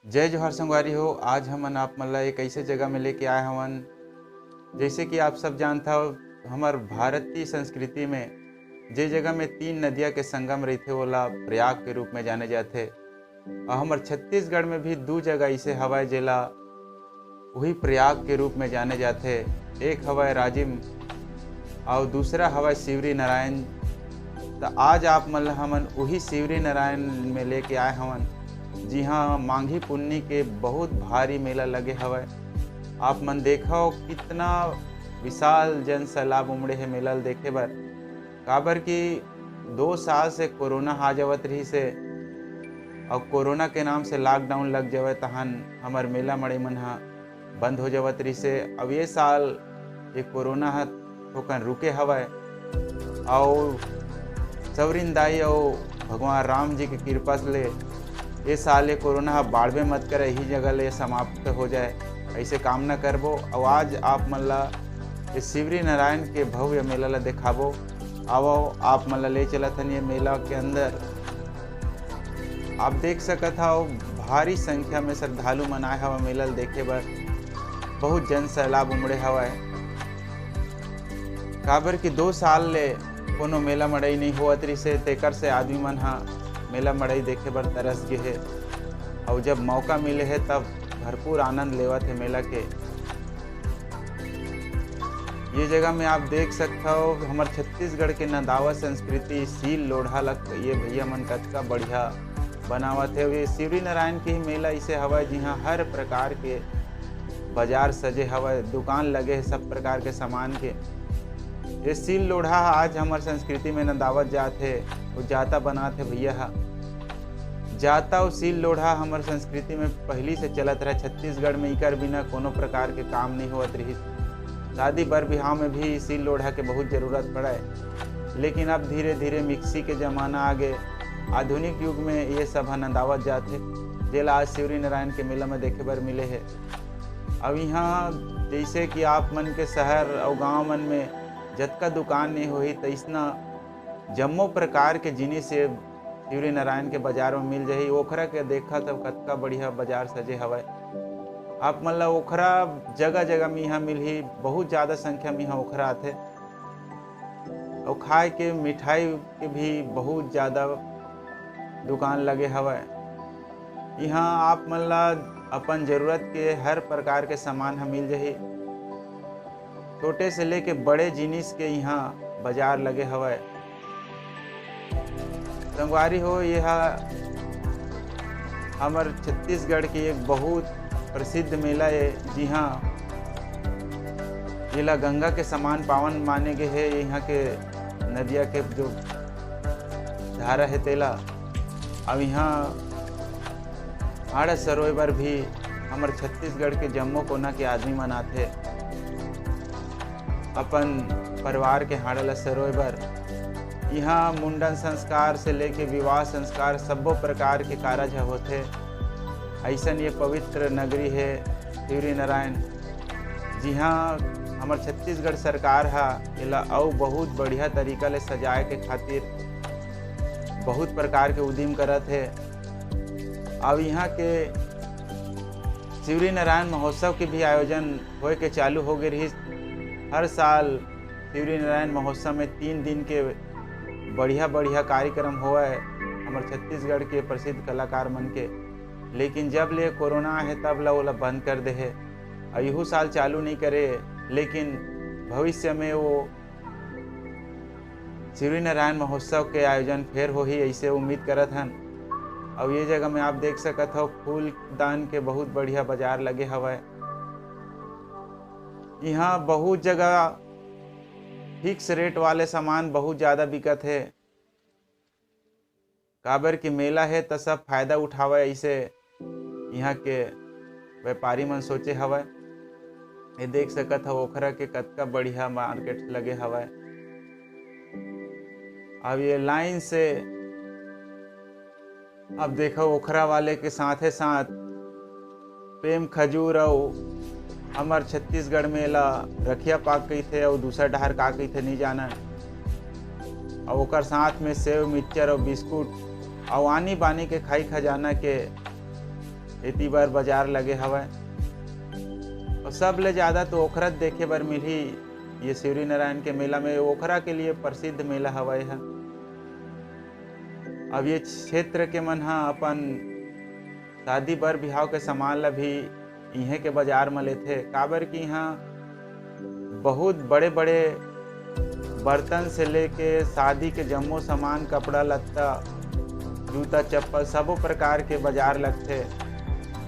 जय जोहार संगवारी हो। आज हमन आप मन ला एक ऐसे जगह में लेके आए हवन। जैसे कि आप सब जानता हो, हमार भारतीय संस्कृति में जे जगह में तीन नदिया के संगम रहते ओला प्रयाग के रूप में जाने जाते। और हमार छत्तीसगढ़ में भी दो जगह ऐसे हवाए जेला वही प्रयाग के रूप में जाने जाते। एक हवाए राजिम और दूसरा हवाए शिवरी नारायण। तो आज आप मन ला हमन वही शिवरी नारायण में लेके आए हवन, जी हाँ, मांझी पुन्नी के बहुत भारी मेला लगे हवय। आप मन देखो कितना विशाल जन सैलाब उमड़े है मेला ल देखे बर। काबर कि 2 साल से कोरोना आ जावत रही से और कोरोना के नाम से लॉकडाउन लग जावे तहन हमार मेला मड़ई मन ह बंद हो जावत रही से। अब ये साल ये कोरोना ह थोकन रुके हवय और सवरिन दाई और भगवान राम जी की कृपा से ये साल ये कोरोना बाढ़वे मत करे, यही जगह ले समाप्त हो जाए, ऐसे कामना करबो। और आज आप मन ला ये शिवरी नारायण के भव्य मेला ला दिखाबो। आओ आप मन ला ले चलत हन ये मेला के अंदर। आप देख सकत हो भारी संख्या में श्रद्धालु मन आए हवा मेला ला देखे बर। बहुत जन सैलाब उमड़े हवय। काबर कि 2 साल ले कोनो मेला मड़ई नहीं होवत रही से, तेकर से आदमी मन हा मेला मड़ई देखे बर तरस गे है। और जब मौका मिले है तब भरपूर आनंद लेवत है मेला के। ये जगह में आप देख सकते हो हमार छत्तीसगढ़ के नदावा संस्कृति सील लोढ़ा लग ये भैया मन कतका बढ़िया बनावत है। ये शिवरी नारायण के ही मेला ऐसे हवय जिहाँ हर प्रकार के बाजार सजे हवय, दुकान लगे है सब प्रकार के सामान के। ये सील लोढ़ा आज हमार संस्कृति में नदावत जात है, वो जाता बनात है भैया हा। जाता और सील लोढ़ा हमार संस्कृति में पहली से चलत रहा। छत्तीसगढ़ में इकर बिना कोनो प्रकार के काम नहीं होत रही। शादी बर बिहाव में भी सील लोढ़ा के बहुत जरूरत पड़े। लेकिन अब धीरे धीरे मिक्सी के जमाना आ गए, आधुनिक युग में ये सब नदावत जाते, जेला आज शिवरी नारायण के मेला में देखे बर मिले है। अब यहाँ जैसे कि आप मन के शहर और गाँव मन में जतका दुकान नहीं होही तैसना जम्मो प्रकार के जिनिस शिवरी नारायण के बाजार में मिल जाही। ओखरा के देखा तब कतका बढ़िया बाजार सजे हवय। आप मन ला ओखरा जगह जगह में यहाँ मिलही, बहुत ज़्यादा संख्या में यहाँ ओखरा आथे। और खाए के मिठाई के भी बहुत ज़्यादा दुकान लगे हवय। यहाँ आप मन ला अपन जरूरत के हर प्रकार के सामान ह मिल जाही। छोटे से लेके बड़े जिनिस के यहाँ बाजार लगे हवय। संगवारी हो, यह हमार छत्तीसगढ़ की एक बहुत प्रसिद्ध मेला है, जी हाँ, जिला गंगा के समान पावन माने गए है। यहाँ के नदिया के जो धारा है तेला। अब यहाँ हाड़ा सरोवर भी हमार छत्तीसगढ़ के जम्मो कोना के आदमी मनाते अपन परिवार के हाड़ा ला सरोवर। यहाँ मुंडन संस्कार से लेके विवाह संस्कार सब्बो प्रकार के कारज होते। ऐसन ये पवित्र नगरी है शिवरी नारायण। जी हाँ, हमार छत्तीसगढ़ सरकार हा एला और बहुत बढ़िया तरीका ले सजाए के खातिर बहुत प्रकार के उद्यम करत है। अब यहाँ के शिवरी नारायण महोत्सव के भी आयोजन होए के चालू हो गए रही। हर साल शिवरी नारायण महोत्सव में 3 दिन के बढ़िया बढ़िया कार्यक्रम हुआ है हमारे छत्तीसगढ़ के प्रसिद्ध कलाकार मन के। लेकिन जब ले कोरोना है तब ला ओला बंद कर दे है और यहू साल चालू नहीं करे। लेकिन भविष्य में वो शिवरी नारायण महोत्सव के आयोजन फिर हो ही ऐसे उम्मीद करत हन। और ये जगह में आप देख सकत हो फूल दान के बहुत बढ़िया बाजार लगे हवय। यहाँ बहुत जगह फिक्स रेट वाले सामान बहुत ज़्यादा बिकत है। काबर कि मेला है तो सब फायदा उठावे, ऐसे यहाँ के व्यापारी मन सोचे हवय। ये देख सकत हो ओखरा के कतका बढ़िया मार्केट लगे हवय। अब ये लाइन से अब देखो ओखरा वाले के साथे साथ प्रेम खजूर और हमार छत्तीसगढ़ में ला रखिया पाक कही थे और दूसरा डहर का कही थे नहीं जाना। और ओकर साथ में सेव मिक्सचर और बिस्कुट और आनी बानी के खाई खजाना के एती बार बाजार लगे हवय। और सब ले ज़्यादा तो ओखरत देखे बर मिलही ये शिवरी नारायण के मेला में। ओखरा के लिए प्रसिद्ध मेला हवय है। अब ये क्षेत्र के मन हा अपन शादी बर बिहाव के सामान ला भी इहे के बाजार में लेथे। काबर कि यहाँ बहुत बड़े बड़े बर्तन से लेके शादी के जम्मो सामान, कपड़ा लत्ता, जूता चप्पल सबो प्रकार के बाजार लगथे।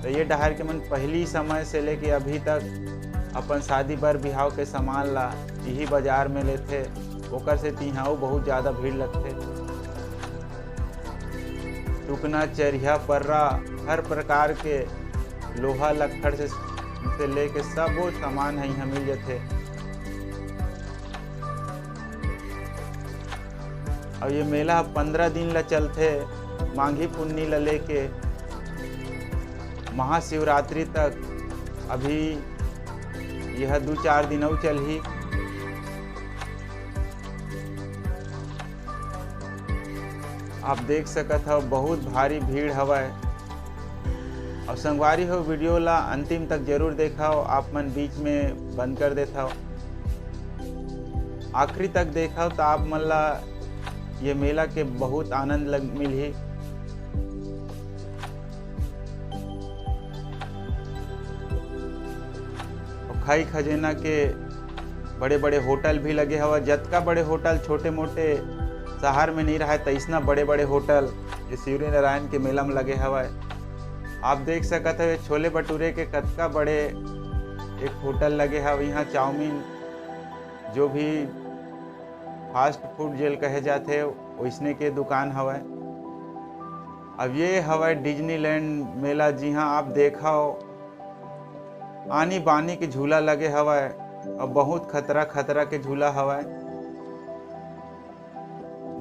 तो ये डहर के मन पहली समय से लेके अभी तक अपन शादी बर बिहाव के सामान ला यही बाजार में लेथे। ओकर से तिहाऊ बहुत ज़्यादा भीड़ लगथे। टुकना, चरिया, पर्रा, हर प्रकार के लोहा लक्कड़ से लेके सबो सामान यहाँ मिल जाथे। और ये मेला 15 दिन ला चलथे। माघी पुन्नी ला लेके महाशिवरात्रि तक। अभी यह 2-4 दिन और चलही। आप देख सकत हो बहुत भारी भीड़ हवय। और संगवारी हो वीडियो ला अंतिम तक जरूर देखाओ। आप मन बीच में बंद कर देता हो, आखिरी तक देखाओ तो आप मन ला ये मेला के बहुत आनंद मिलही। खाई खजेना के बड़े बड़े होटल भी लगे हवा। जतका बड़े होटल छोटे मोटे शहर में नहीं रहा तैसना बड़े बड़े होटल ये शिवरी नारायण के मेला में लगे हवा। आप देख सकते हो छोले भटूरे के कतका बड़े एक होटल लगे हवा। यहाँ चाउमीन जो भी फास्ट फूड जेल कहे जाते वैसने के दुकान हवा। अब ये हवा डिज्नीलैंड मेला, जी हाँ आप देखा हो आनी बानी के झूला लगे हवा। और बहुत खतरा के झूला हवा।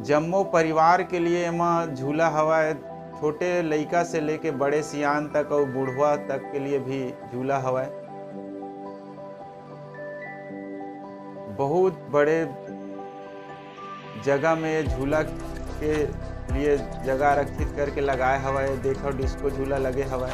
जम्मो परिवार के लिए एमा झूला हवा। छोटे लइका से लेके बड़े सियान तक और बूढ़वा तक के लिए भी झूला हवा। बहुत बड़े जगह में झूला के लिए जगह आरक्षित करके लगाए हवा। देखो डिस्को झूला लगे हवा।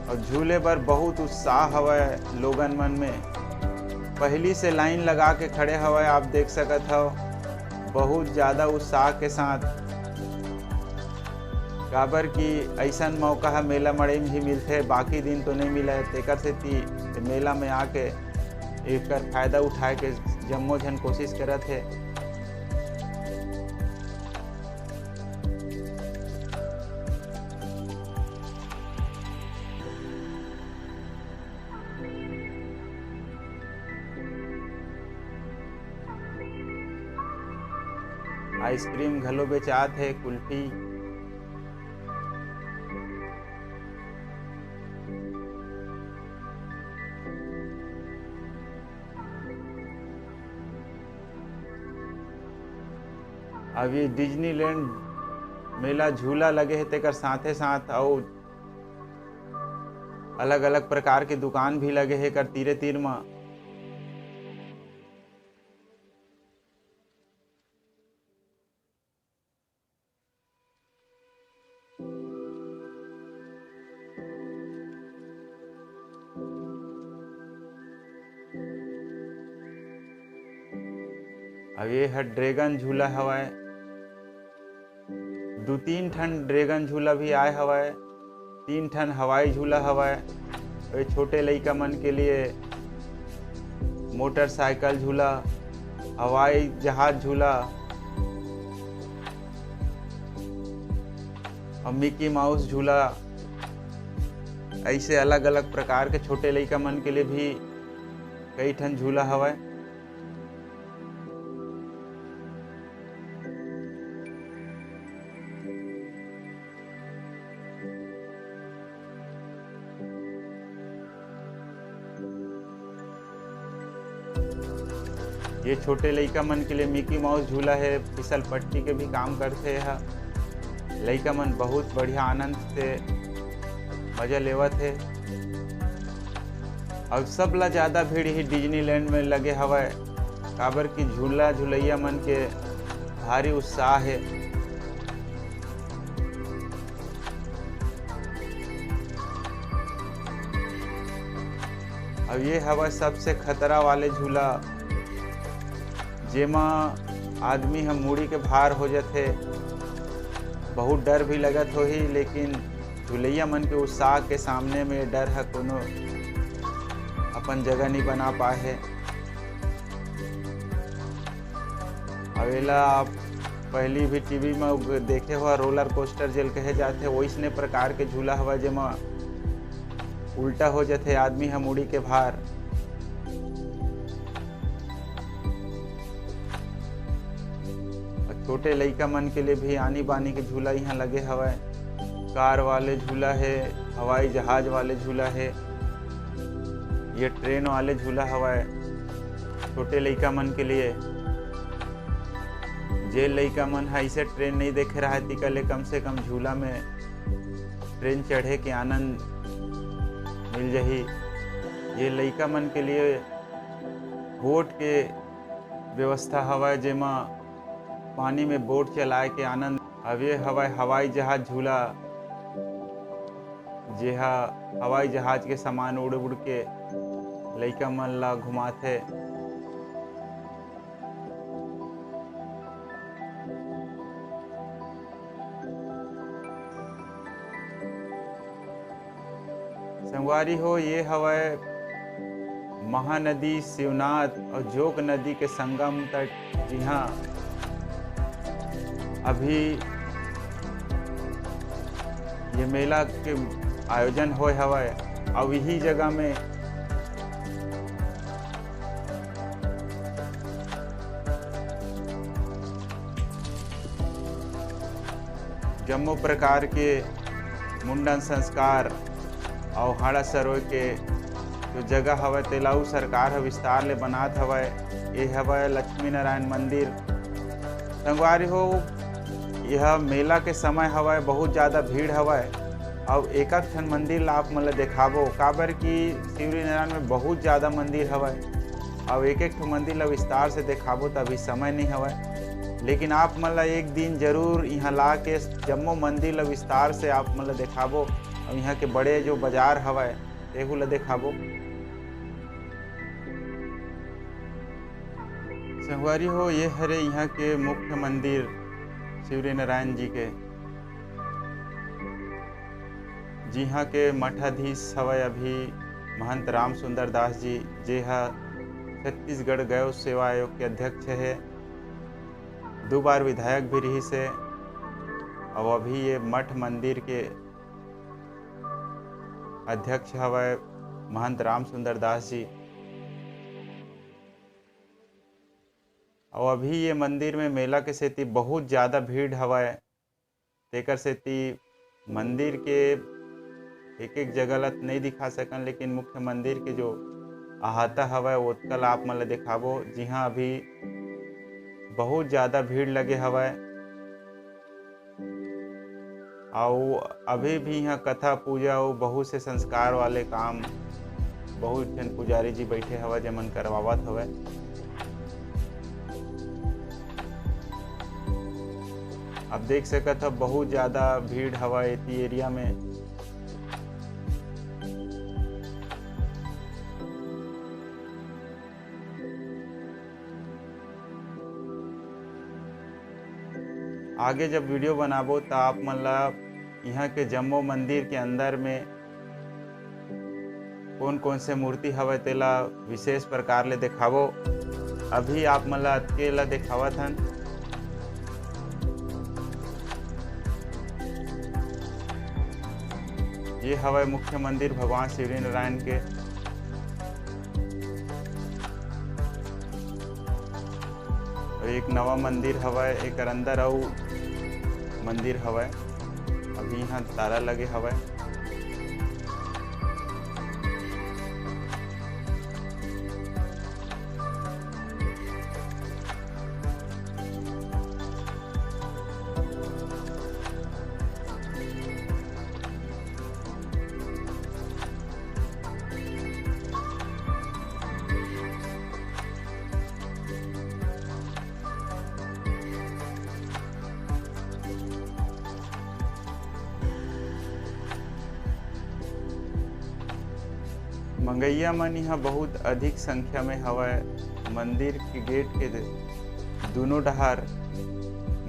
और झूले पर बहुत उत्साह हवा लोगन मन में। पहली से लाइन लगा के खड़े हवा। आप देख सकत हो बहुत ज़्यादा उत्साह के साथ। काबर कि ऐसा मौका मेला मड़े में ही मिलते, बाकी दिन तो नहीं मिला। तेकर से मेला में आके एक फायदा उठाए के जम्मो जन कोशिश करत है। आइसक्रीम घलो बेचात है, कुल्फी। अब ये डिज्नीलैंड मेला झूला लगे है तेकर साथे साथ और अलग अलग प्रकार के दुकान भी लगे है कर तीरे तीर में। अब ये है ड्रैगन झूला हवाए। 2-3 ठन ड्रैगन झूला भी आए हवाए। 3 ठन हवाई झूला हवाए। और छोटे लइका मन के लिए मोटरसाइकिल झूला, हवाई जहाज झूला और मिकी माउस झूला। ऐसे अलग अलग प्रकार के छोटे लइका मन के लिए भी कई ठन झूला हवाए। ये छोटे लइका मन के लिए मिकी माउस झूला है, फिसल पट्टी के भी काम करते हैं। लइका मन बहुत बढ़िया आनंद से मजा लेवत हे। अब सबला ज़्यादा भीड़ ही डिज्नीलैंड में लगे हवय, काबर की झूला झुलैया मन के भारी उत्साह है। अब ये हवा सबसे खतरा वाले झूला, जेमा आदमी हम मुड़ी के भार हो जाते। बहुत डर भी लगत होही, लेकिन झुलैया मन के उत्साह के सामने में डर है कोनो अपन जगह नहीं बना पाए है। अवेला आप पहली भी टीवी में देखे हुआ रोलर कोस्टर जेल कहे जाते, वैसने प्रकार के झूला हवा जेमा उल्टा हो जाते आदमी हम मुड़ी के भार। छोटे लइका मन के लिए भी आनी बानी के झूला यहाँ लगे हवय। कार वाले झूला है, हवाई जहाज वाले झूला है, ये ट्रेन वाले झूला हवय छोटे लइका मन के लिए। जे लइका मन ऐसे ट्रेन नहीं देखे रहा है तिकले कम से कम झूला में ट्रेन चढ़े के आनंद मिल जाही। ये लइका मन के लिए बोट के व्यवस्था हवय, जेमा पानी में बोट चलाए के आनंद। अब ये हवाई जहाज झूला, जेहा हवाई जहाज के सामान उड़ उड़ के लइका मन ला घुमाथे। संगवारी हो, ये हवय महानदी शिवनाथ और जोग नदी के संगम तट, जिहाँ अभी ये मेला के आयोजन होय हवय। और यही जगह में जम्मो प्रकार के मुंडन संस्कार और हाड़ा सरोय के जो जगह हवय तेलाऊ सरकार ह विस्तार ले बनात हवय। ये हवय लक्ष्मी नारायण मंदिर। संगवारी हो, यह मेला के समय हवय बहुत ज़्यादा भीड़ हवय। और एक ठन मंदिर ला आप मन ला देखाबो, काबर की शिवरी नारायण में बहुत ज़्यादा मंदिर हवय। और एक ठन मंदिर ला विस्तार से देखाबो तो अभी समय नहीं हवय, लेकिन आप मन ला एक दिन जरूर यहाँ ला के जम्मो मंदिर ला विस्तार से आप मन ला देखाबो। और यहाँ के बड़े जो बाजार हवय तेहू ला देखाबो। संगवारी हो, ये हरे यहाँ के मुख्य मंदिर शिवरी नारायण जी के, जिहाँ के मठाधीश हवय अभी महंत राम सुंदर दास जी, जेहा छत्तीसगढ़ गौ सेवा आयोग के अध्यक्ष है, 2 बार विधायक भी रही से। और अभी ये मठ मंदिर के अध्यक्ष हवय महंत राम सुंदर दास जी। और अभी ये मंदिर में मेला के सेती बहुत ज़्यादा भीड़ हवय, तेकर सेती मंदिर के एक जगह ला नहीं दिखा सकन, लेकिन मुख्य मंदिर के जो अहाता हवय ओतकल आप मन ला दिखाबो, जिहाँ अभी बहुत ज़्यादा भीड़ लगे हवय। और अभी भी यहाँ कथा पूजा और बहुत से संस्कार वाले काम बहुत जन पुजारी जी बैठे हवय जेमन करवावत हवय। अब देख सकत हो बहुत ज़्यादा भीड़ हवय इति एरिया में। आगे जब वीडियो बनाबो तो आप मन ला यहाँ के जम्मो मंदिर के अंदर में कौन कौन से मूर्ति हवय तेला विशेष प्रकार ले दिखाबो। अभी आप मन ला अतके ला दिखावत हन। ये हवय मुख्य मंदिर भगवान शिवरी नारायण के। और एक नवा मंदिर हवय, एक अंदर अउ मंदिर हवय। अभी यहाँ ताला लगे हवय। मंगैया मन यहाँ बहुत अधिक संख्या में हवय। मंदिर के गेट के दोनों डहार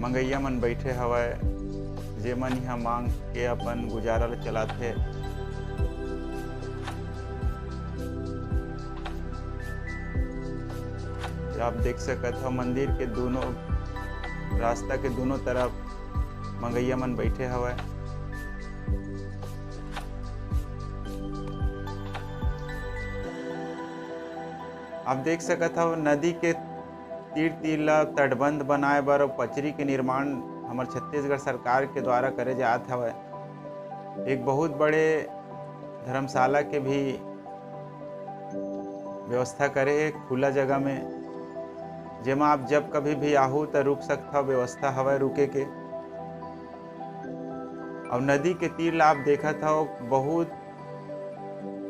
मंगैया मन बैठे हवय, जेमन यहाँ मांग के अपन गुजारा ल चलाथे। आप देख सकत हो मंदिर के दोनों रास्ता के दोनों तरफ मंगैया मन बैठे हवय। आप देख सकत हो नदी के तीर तीर ला तटबंध बनाए बर और पचरी के निर्माण हमार छत्तीसगढ़ सरकार के द्वारा करे जात हवय। एक बहुत बड़े धर्मशाला के भी व्यवस्था करे है खुला जगह में, जेमा आप जब कभी भी आहू तो रुक सकता हो, व्यवस्था हवय रुके के। और नदी के तीर ला आप देखत हो बहुत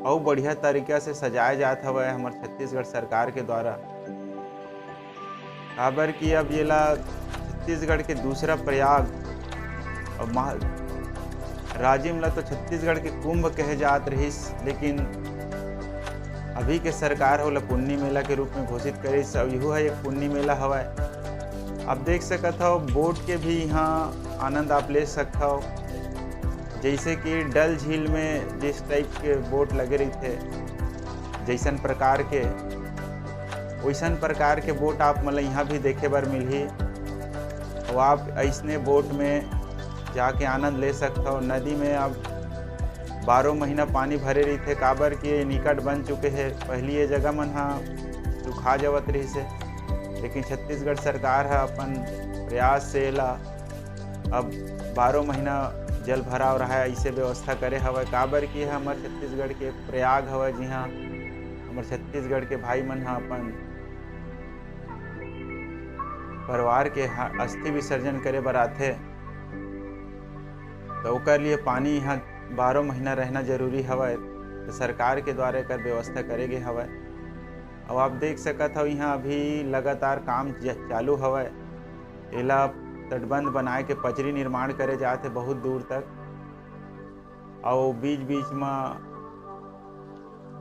और बढ़िया तरीका से सजाया जात हवय हमार छत्तीसगढ़ सरकार के द्वारा। काबर कि अब ये ला छत्तीसगढ़ के दूसरा प्रयाग और राजिम ला तो छत्तीसगढ़ के कुंभ कहे जात रहिस, लेकिन अभी के सरकार होला पुन्नी मेला के रूप में घोषित करिस। अब यहू है एक पुन्नी मेला हवय। आप देख सकत हो बोट के भी यहाँ आनंद आप ले सकते हो, जैसे कि डल झील में जिस टाइप के बोट लगे रही थे, जैसन प्रकार के वैसन प्रकार के बोट आप मतलब यहाँ भी देखे बर मिलही। और आप ऐसने बोट में जाके आनंद ले सकते हो। नदी में अब 12 महीना पानी भरे रही थे, काबर कि निकट बन चुके हैं। पहली ये जगह मन हाँ सुखा जावत रही से, लेकिन छत्तीसगढ़ सरकार है अपन प्रयास से ला अब 12 महीना जल भराव रहा है ऐसे व्यवस्था करे हवय। काबर कि हमारे छत्तीसगढ़ के प्रयाग हवय, जी हाँ हमारे छत्तीसगढ़ के भाई मन हाँ अपन परिवार के अस्थि विसर्जन करे बर आथे, तो ओकर लिए पानी यहाँ 12 महीना रहना जरूरी हवय। तो सरकार के द्वारा एकर व्यवस्था करे गे हवय। अब आप देख सकत हो यहाँ अभी लगातार काम चालू हवय। एला तटबंध बनाए के पचरी निर्माण करे जाते बहुत दूर तक, और बीच बीच में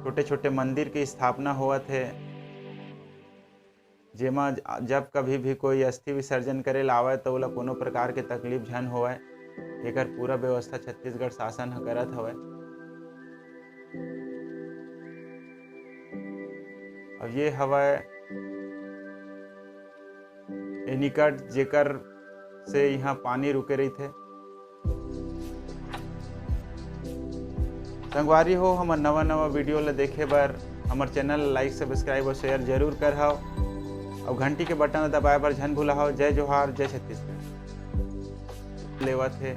छोटे छोटे मंदिर की स्थापना होवत है, जेमा जब कभी भी कोई अस्थि विसर्जन करे लावे तो ओला कोनो प्रकार के तकलीफ झन होवय। एकर पूरा व्यवस्था छत्तीसगढ़ शासन ह करत हवय। अब ये हवय ए निकट जेकर से यहाँ पानी रुके रही थे। संगवारी हो हमर नवा वीडियो ला देखे बर हमर चैनल लाइक सब्सक्राइब और शेयर जरूर कर हव, और घंटी के बटन दबाए बर झन भूला हो। जय जोहार, जय छत्तीसगढ़ लेवत है।